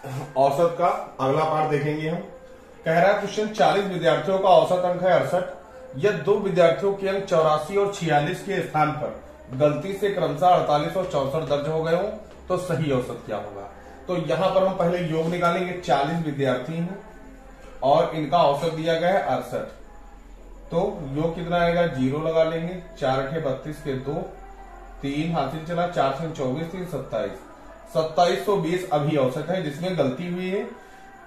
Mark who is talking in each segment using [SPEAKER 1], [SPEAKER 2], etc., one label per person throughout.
[SPEAKER 1] औसत का अगला पार्ट देखेंगे हम। कह रहा है क्वेश्चन 40 विद्यार्थियों का औसत अंक है 68। यदि दो विद्यार्थियों के अंक 84 और 46 के स्थान पर गलती से क्रमशः 48 और 64 दर्ज हो गए हो तो सही औसत क्या होगा। तो यहां पर हम पहले योग निकालेंगे। 40 विद्यार्थी हैं और इनका औसत दिया गया है 68। तो योग कितना आएगा, 0 लगा लेंगे। 4 8 32 के 2, 3 हासिल चला, 4 से 24, 3 27, 2720 अभी औसत है जिसमें गलती हुई है।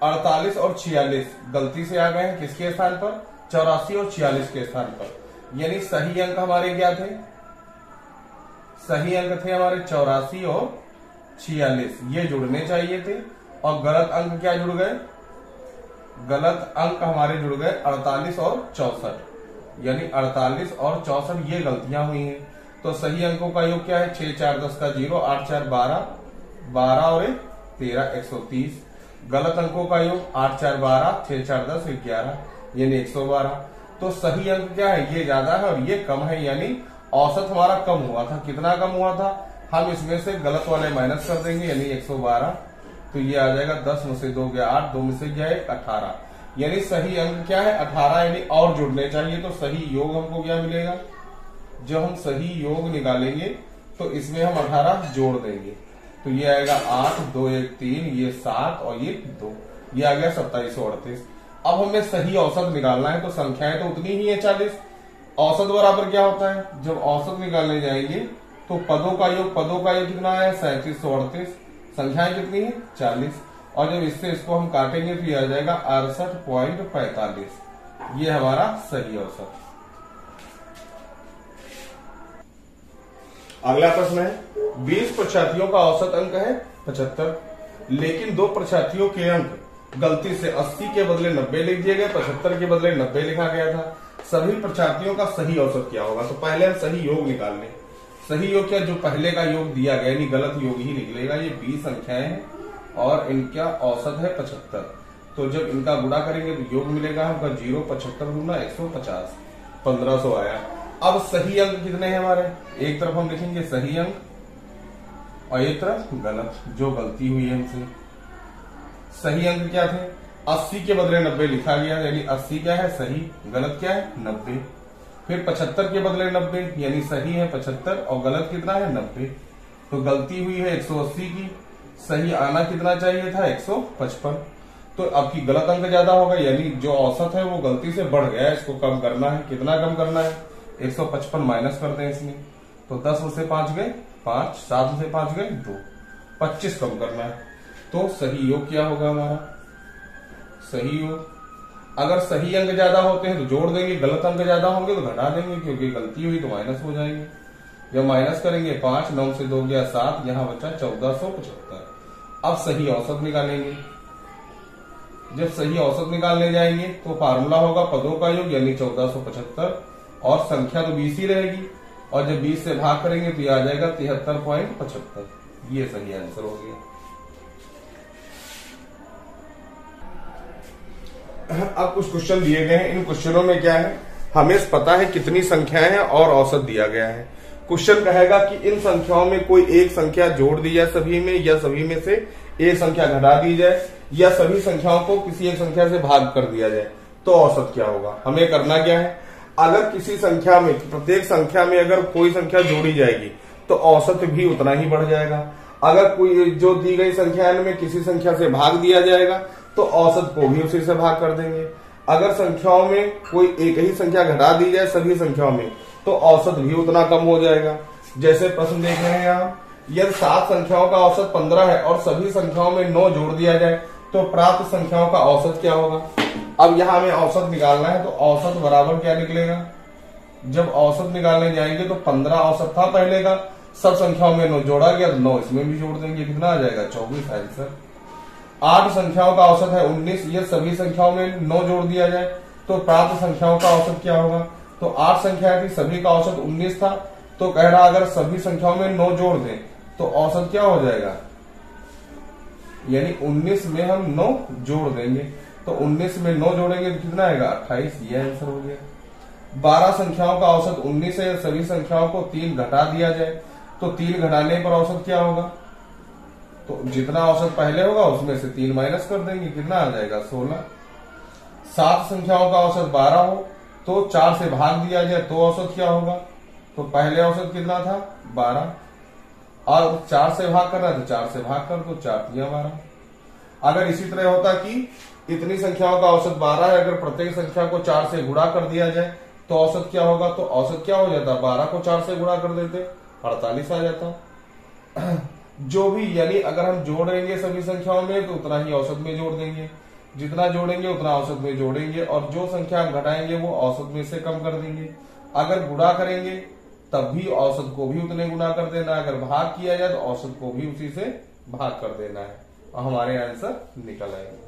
[SPEAKER 1] 48 और 46 गलती से आ गए हैं किसके स्थान पर, 84 और 46 के स्थान पर। यानी सही अंक हमारे क्या थे, सही अंक थे हमारे 84 और 46, ये जुड़ने चाहिए थे। और गलत अंक क्या जुड़ गए, गलत अंक हमारे जुड़ गए 48 और 64। यानी 48 और 64 ये गलतियां हुई हैं। तो सही अंकों का योग क्या है, 6 4 10 का 0, 8 4 12, 12 और 1 13, 130। गलत अंकों का योग 8 4 12, 6 4 10 11, यानी 112। तो सही अंक क्या है, ये ज्यादा है और ये कम है, यानी औसत हमारा कम हुआ था। कितना कम हुआ था, हम इसमें से गलत वाले माइनस कर देंगे, यानी 112। तो ये आ जाएगा 10 में से 2 गया 8, 2 में से गया 1 18। यानी सही अंक क्या है 18, यानी और जुड़ने चाहिए। तो सही योग हमको क्या मिलेगा, जब हम सही योग निकालेंगे तो इसमें हम 18 जोड़ देंगे। तो ये आएगा 8 2 1 3, ये 7 और ये 2, ये आ गया 2738। अब हमें सही औसत निकालना है तो संख्याएं तो उतनी ही है 40। औसत बराबर क्या होता है, जब औसत निकालने जाएंगे तो पदों का योग कितना है 3738, संख्याएं कितनी है 40। और जब इससे इसको हम काटेंगे तो ये आ जाएगा 68.45, ये हमारा सही औसत। अगला प्रश्न है 20 परीक्षार्थियों का औसत अंक है 75, लेकिन 2 परीक्षार्थियों के अंक गलती से 80 के बदले 90 लिख दिए गए, 75 के बदले 90 लिखा गया था। सभी परीक्षार्थियों का सही औसत क्या होगा। तो पहले हम सही योग निकाल लें। सही योग क्या, जो पहले का योग दिया गया यानी गलत योग ही निकलेगा। ये 20 संख्याएं हैं और इनका औसत है 75। तो जब इनका गुणा करेंगे तो योग मिलेगा हमका 0, 75 गुना 150, 1500 आया। अब सही अंक कितने हैं हमारे, एक तरफ हम लिखेंगे सही अंक और एक तरफ गलत, जो गलती हुई है हमसे। सही अंक क्या थे, 80 के बदले 90 लिखा गया, यानी 80 क्या है सही, गलत क्या है 90। फिर 75 के बदले 90, यानी सही है 75 और गलत कितना है 90। तो गलती हुई है 180 की, सही आना कितना चाहिए था 155। तो अब की गलत अंक ज्यादा होगा, यानी जो औसत है वो गलती से बढ़ गया है, इसको कम करना है। कितना कम करना है, 155 माइनस कर दें इसमें। तो 10 में से 5 गए 5, 7 में से 5 गए 2, 25 कम करना है। तो सही योग क्या होगा हमारा, सही योग। अगर सही अंक ज्यादा होते हैं तो जोड़ देंगे, गलत अंक ज्यादा होंगे तो घटा देंगे, क्योंकि गलती हुई तो माइनस हो जाएंगे। जब माइनस करेंगे 5, 9 से 2 गया 7, यहां बचा 1475। अब सही औसत निकालेंगे। जब सही औसत निकालने जाएंगे तो फार्मूला होगा पदों का योग, यानी 1475, और संख्या तो 20 ही रहेगी। और जब 20 से भाग करेंगे तो यह आ जाएगा 73.75, ये सही आंसर हो गया। अब कुछ क्वेश्चन दिए गए हैं, इन क्वेश्चनों में क्या है, हमें पता है कितनी संख्याएं हैं और औसत दिया गया है। क्वेश्चन कहेगा कि इन संख्याओं में कोई एक संख्या जोड़ दी जाए सभी में, या सभी में से एक संख्या घटा दी जाए, या सभी संख्याओं को किसी एक संख्या से भाग कर दिया जाए, तो औसत क्या होगा। हमें करना क्या है, अगर किसी संख्या में, प्रत्येक संख्या में अगर कोई संख्या जोड़ी जाएगी तो औसत भी उतना ही बढ़ जाएगा। अगर कोई जो दी गई संख्या में किसी संख्या से भाग दिया जाएगा तो औसत को भी उसी से भाग कर देंगे। अगर संख्याओं में कोई एक ही संख्या घटा दी जाए सभी संख्याओं में तो औसत भी उतना कम हो जाएगा। जैसे प्रश्न देख रहे हैं यहाँ, यदि 7 संख्याओं का औसत 15 है और सभी संख्याओं में 9 जोड़ दिया जाए तो प्राप्त संख्याओं का औसत क्या होगा। अब यहाँ हमें औसत निकालना है, तो औसत बराबर क्या निकलेगा, जब औसत निकालने जाएंगे तो 15 औसत था पहले का, सब संख्याओं में 9 जोड़ा गया तो 9 इसमें भी जोड़ देंगे, कितना आ जाएगा 24 आंसर। 8 संख्याओं का औसत है 19, ये सभी संख्याओं में 9 जोड़ दिया जाए तो प्राप्त संख्याओं का औसत क्या होगा। तो 8 संख्या थी, सभी का औसत 19 था, तो कह रहा अगर सभी संख्याओं में 9 जोड़ दें तो औसत क्या हो जाएगा, यानी 19 में हम 9 जोड़ देंगे, तो 19 में 9 जोड़ेंगे तो कितना आएगा 28, ये आंसर हो गया। 12 संख्याओं का औसत 19 है, सभी संख्याओं को 3 घटा दिया जाए तो 3 घटाने पर औसत क्या होगा, तो जितना औसत पहले होगा उसमें से 3 माइनस कर देंगे, कितना आ जाएगा 16। 7 संख्याओं का औसत 12 हो तो 4 से भाग दिया जाए तो औसत क्या होगा, तो पहले औसत कितना था 12, और 4 से भाग करना है तो 4 से भाग कर दो, 4 तिया 12। अगर इसी तरह होता कि इतनी संख्याओं का औसत 12 है, अगर प्रत्येक संख्या को 4 से गुणा कर दिया जाए तो औसत क्या होगा, तो औसत क्या हो जाता, 12 को 4 से गुणा कर देते 48 आ जाता। जो भी, यानी अगर हम जोड़ेंगे सभी संख्याओं में तो उतना ही औसत में जोड़ देंगे, जितना जोड़ेंगे उतना औसत में जोड़ेंगे, और जो संख्या हम घटाएंगे वो औसत में से कम कर देंगे। अगर गुणा करेंगे तब भी औसत को भी उतने गुणा कर देना, अगर भाग किया जाए तो औसत को भी उसी से भाग कर देना है, और हमारे आंसर निकल आएंगे।